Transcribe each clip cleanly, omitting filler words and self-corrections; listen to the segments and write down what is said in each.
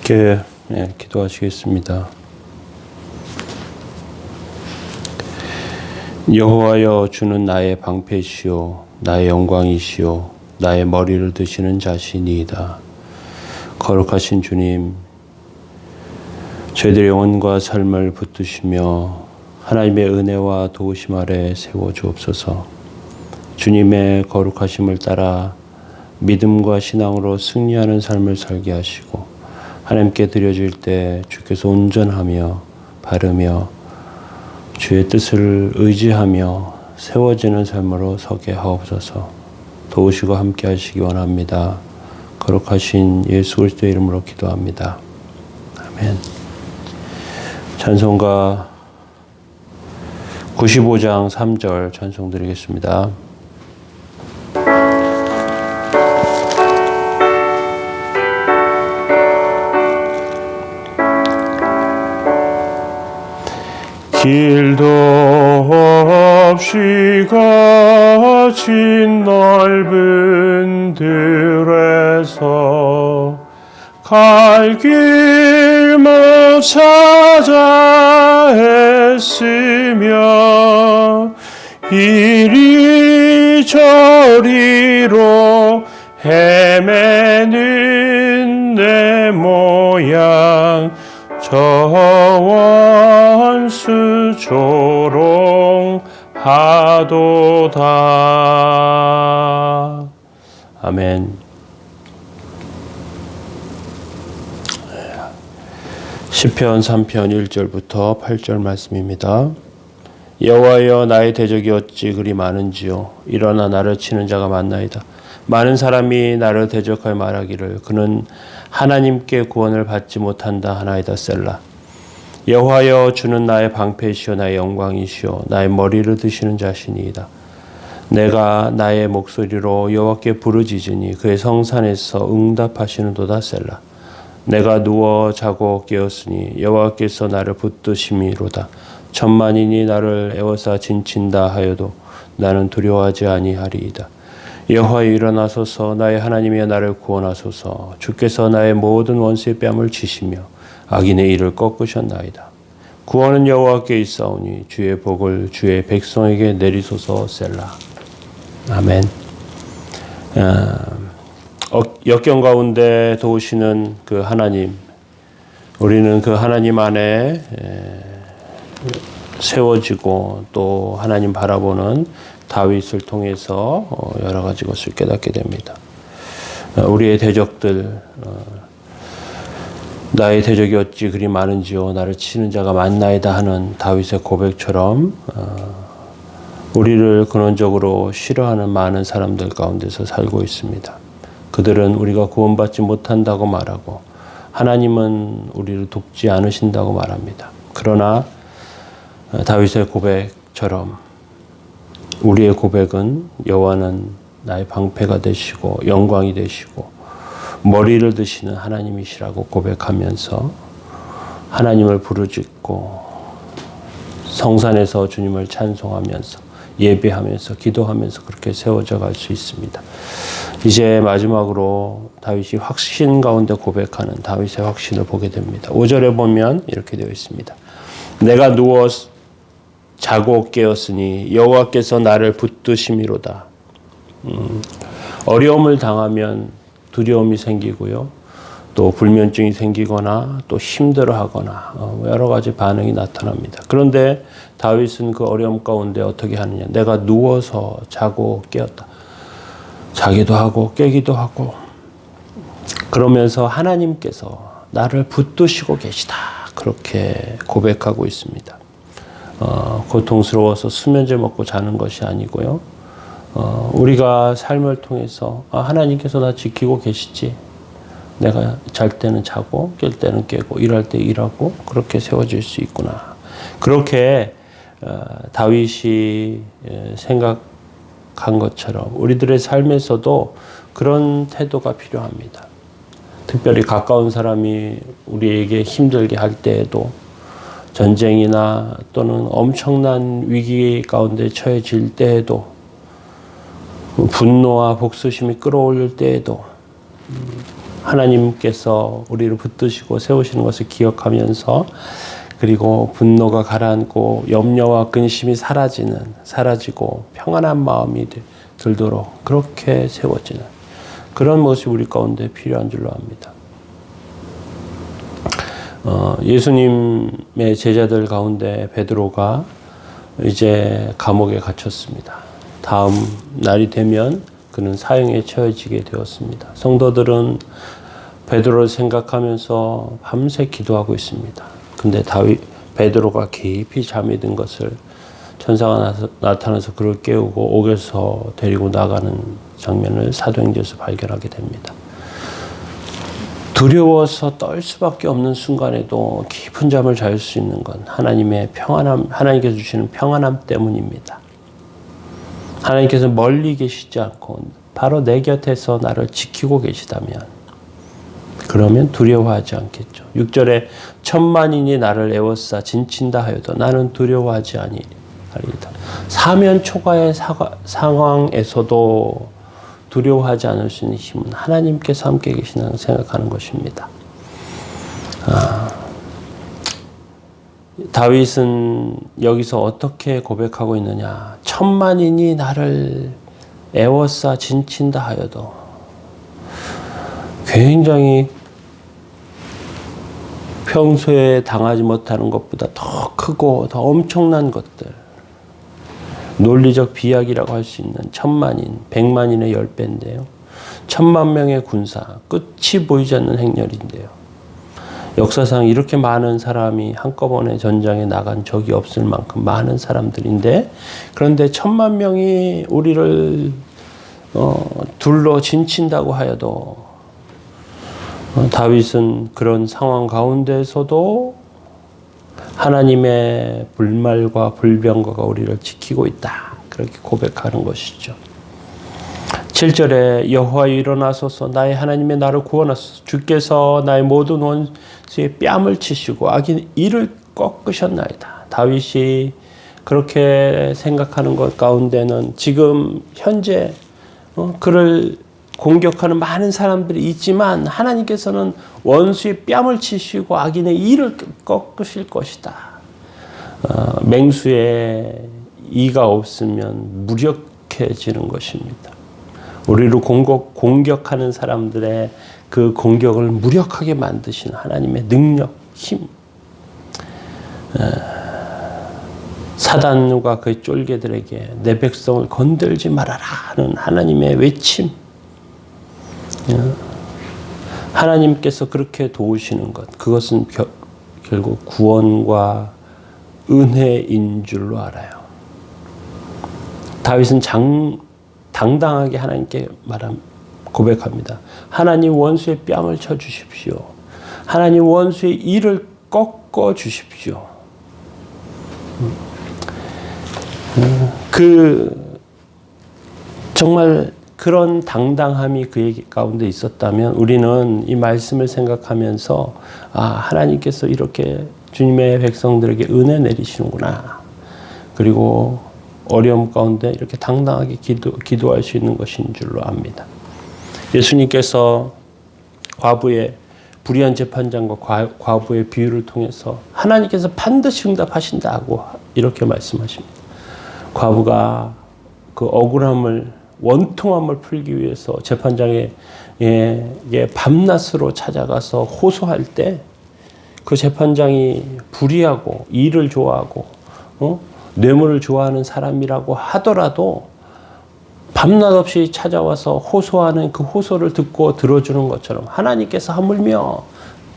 함께 기도하시겠습니다. 여호와여, 주는 나의 방패시요 나의 영광이시요 나의 머리를 드시는 자신이이다. 거룩하신 주님, 저희들의 영혼과 삶을 붙드시며 하나님의 은혜와 도우심 아래 세워주옵소서. 주님의 거룩하심을 따라 믿음과 신앙으로 승리하는 삶을 살게 하시고, 하나님께 드려질 때 주께서 온전하며 바르며 주의 뜻을 의지하며 세워지는 삶으로 서게 하옵소서. 도우시고 함께 하시기 원합니다. 거룩하신 예수 그리스도의 이름으로 기도합니다. 아멘. 찬송가 95장 3절 찬송 드리겠습니다. 길도 없이 거친 넓은 들에서 갈 길 못 찾아 애쓰며 이리저리로 헤매는 내 모양 저 원수 조롱하도다. 아멘. 시편 3편 1절부터 8절 말씀입니다. 여호와여, 나의 대적이 어찌 그리 많은지요. 일어나 나를 치는 자가 많나이다. 많은 사람이 나를 대적하여 말하기를 그는 하나님께 구원을 받지 못한다 하나이다. 셀라. 여호와여, 주는 나의 방패시요 나의 영광이시요 나의 머리를 드시는 자신이이다. 내가 나의 목소리로 여호와께 부르짖으니 그의 성산에서 응답하시는도다. 셀라. 내가 누워 자고 깨었으니 여호와께서 나를 붙드심이로다. 천만인이 나를 에워싸 진친다 하여도 나는 두려워하지 아니하리이다. 여호와여, 일어나소서. 나의 하나님이여, 나를 구원하소서. 주께서 나의 모든 원수의 뺨을 치시며 악인의 일을 꺾으셨나이다. 구원은 여호와께 있사오니 주의 복을 주의 백성에게 내리소서. 셀라. 아멘. 역경 가운데 도우시는 그 하나님, 우리는 그 하나님 안에 세워지고 또 하나님 바라보는 다윗을 통해서 여러 가지 것을 깨닫게 됩니다. 우리의 대적들, 나의 대적이 어찌 그리 많은지요. 나를 치는 자가 많나이다 하는 다윗의 고백처럼 우리를 근원적으로 싫어하는 많은 사람들 가운데서 살고 있습니다. 그들은 우리가 구원받지 못한다고 말하고 하나님은 우리를 돕지 않으신다고 말합니다. 그러나 다윗의 고백처럼 우리의 고백은 여호와는 나의 방패가 되시고 영광이 되시고 머리를 드시는 하나님이시라고 고백하면서 하나님을 부르짖고 성산에서 주님을 찬송하면서 예배하면서 기도하면서 그렇게 세워져 갈 수 있습니다. 이제 마지막으로 다윗이 확신 가운데 고백하는 다윗의 확신을 보게 됩니다. 5절에 보면 이렇게 되어 있습니다. 내가 누워 자고 깨었으니 여호와께서 나를 붙드심이로다. 어려움을 당하면 두려움이 생기고요. 또 불면증이 생기거나 또 힘들어하거나 여러 가지 반응이 나타납니다. 그런데 다윗은 그 어려움 가운데 어떻게 하느냐. 내가 누워서 자고 깨었다. 자기도 하고 깨기도 하고 그러면서 하나님께서 나를 붙드시고 계시다. 그렇게 고백하고 있습니다. 고통스러워서 수면제 먹고 자는 것이 아니고요. 우리가 삶을 통해서 하나님께서 나 지키고 계시지. 내가 잘 때는 자고 깰 때는 깨고 일할 때 일하고 그렇게 세워질 수 있구나. 그렇게 다윗이 생각한 것처럼 우리들의 삶에서도 그런 태도가 필요합니다. 특별히 가까운 사람이 우리에게 힘들게 할 때에도 전쟁이나 또는 엄청난 위기 가운데 처해질 때에도 분노와 복수심이 끌어올릴 때에도 하나님께서 우리를 붙드시고 세우시는 것을 기억하면서 그리고 분노가 가라앉고 염려와 근심이 사라지고 평안한 마음이 들도록 그렇게 세워지는 그런 모습이 우리 가운데 필요한 줄로 압니다. 예수님의 제자들 가운데 베드로가 이제 감옥에 갇혔습니다. 다음 날이 되면 그는 사형에 처해지게 되었습니다. 성도들은 베드로를 생각하면서 밤새 기도하고 있습니다. 근데 베드로가 깊이 잠이 든 것을 천사가 나타나서 그를 깨우고 옥에서 데리고 나가는 장면을 사도행전에서 발견하게 됩니다. 두려워서 떨 수밖에 없는 순간에도 깊은 잠을 잘 수 있는 건 하나님의 평안함, 하나님께서 주시는 평안함 때문입니다. 하나님께서 멀리 계시지 않고 바로 내 곁에서 나를 지키고 계시다면 그러면 두려워하지 않겠죠. 6절에 천만인이 나를 애워싸 진친다 하여도 나는 두려워하지 아니하리이다. 사면 초가의 상황에서도 두려워하지 않을 수 있는 힘은 하나님께서 함께 계시다고 생각하는 것입니다. 다윗은 여기서 어떻게 고백하고 있느냐. 천만인이 나를 애워싸 진친다 하여도 굉장히 평소에 당하지 못하는 것보다 더 크고 더 엄청난 것들, 논리적 비약이라고 할 수 있는 천만인, 백만인의 10배인데요. 10,000명의 군사, 끝이 보이지 않는 행렬인데요. 역사상 이렇게 많은 사람이 한꺼번에 전장에 나간 적이 없을 만큼 많은 사람들인데, 그런데 10,000,000명이 우리를 둘러 진친다고 하여도 다윗은 그런 상황 가운데서도 하나님의 불말과 불병거가 우리를 지키고 있다. 그렇게 고백하는 것이죠. 7절에 여호와여 일어나소서 나의 하나님의 나를 구원하소서 주께서 나의 모든 원수의 뺨을 치시고 악인 이를 꺾으셨나이다. 다윗이 그렇게 생각하는 것 가운데는 지금 현재 그를 공격하는 많은 사람들이 있지만 하나님께서는 원수의 뺨을 치시고 악인의 이를 꺾으실 것이다. 맹수의 이가 없으면 무력해지는 것입니다. 우리를 공격하는 사람들의 그 공격을 무력하게 만드시는 하나님의 능력, 힘. 사단과 그의 쫄개들에게 내 백성을 건들지 말아라 하는 하나님의 외침. 하나님께서 그렇게 도우시는 것, 그것은 결국 구원과 은혜인 줄로 알아요. 다윗은 당당하게 하나님께 고백합니다. 하나님 원수의 뺨을 쳐 주십시오. 하나님 원수의 이를 꺾어 주십시오. 정말 그런 당당함이 그의 가운데 있었다면 우리는 이 말씀을 생각하면서 하나님께서 이렇게 주님의 백성들에게 은혜 내리시는구나. 그리고 어려움 가운데 이렇게 당당하게 기도할 수 있는 것인 줄로 압니다. 예수님께서 과부의 불의한 재판장과 과부의 비유를 통해서 하나님께서 반드시 응답하신다고 이렇게 말씀하십니다. 과부가 그 억울함을 원통함을 풀기 위해서 재판장에게 밤낮으로 찾아가서 호소할 때 그 재판장이 불의하고 일을 좋아하고 뇌물을 좋아하는 사람이라고 하더라도 밤낮 없이 찾아와서 호소하는 그 호소를 듣고 들어주는 것처럼 하나님께서 하물며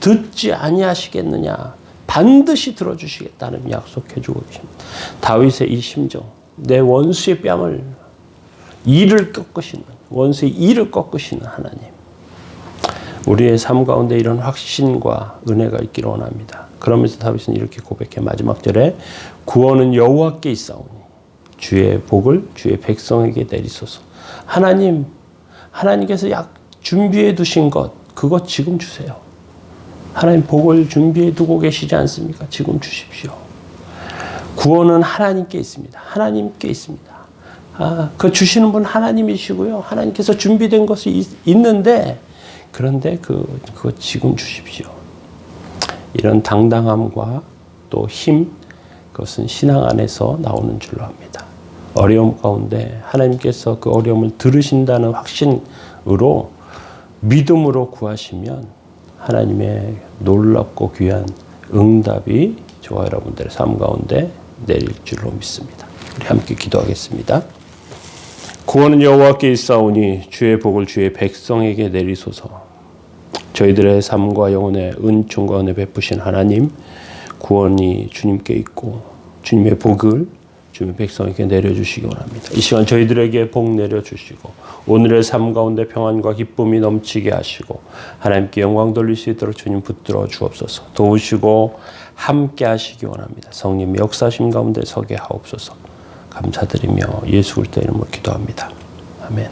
듣지 아니하시겠느냐, 반드시 들어주시겠다는 약속해주고 계십니다. 다윗의 이 심정, 내 원수의 뺨을 이를 꺾으시는, 원수의 이를 꺾으시는 하나님. 우리의 삶 가운데 이런 확신과 은혜가 있기를 원합니다. 그러면서 다윗은 이렇게 고백해 마지막 절에 구원은 여호와께 있사오니 주의 복을 주의 백성에게 내리소서. 하나님께서 준비해 두신 것, 그것 지금 주세요. 하나님 복을 준비해 두고 계시지 않습니까? 지금 주십시오. 구원은 하나님께 있습니다. 하나님께 있습니다. 그 주시는 분 하나님이시고요. 하나님께서 준비된 것이 있는데 그런데 그거 지금 주십시오. 이런 당당함과 또 힘, 그것은 신앙 안에서 나오는 줄로 압니다. 어려움 가운데 하나님께서 그 어려움을 들으신다는 확신으로 믿음으로 구하시면 하나님의 놀랍고 귀한 응답이 저와 여러분들의 삶 가운데 내릴 줄로 믿습니다. 우리 함께 기도하겠습니다. 구원은 여호와께 있사오니 주의 복을 주의 백성에게 내리소서. 저희들의 삶과 영혼의 은총과 은혜 베푸신 하나님, 구원이 주님께 있고 주님의 복을 주님의 백성에게 내려주시기 원합니다. 이 시간 저희들에게 복 내려주시고 오늘의 삶 가운데 평안과 기쁨이 넘치게 하시고 하나님께 영광 돌릴 수 있도록 주님 붙들어 주옵소서. 도우시고 함께 하시기 원합니다. 성령 역사심 가운데 서게 하옵소서. 감사드리며 예수 그리스도 이름으로 기도합니다. 아멘.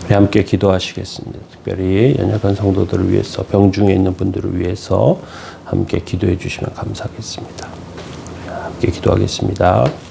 우리 함께 기도하시겠습니다. 특별히 연약한 성도들을 위해서, 병중에 있는 분들을 위해서 함께 기도해 주시면 감사하겠습니다. 함께 기도하겠습니다.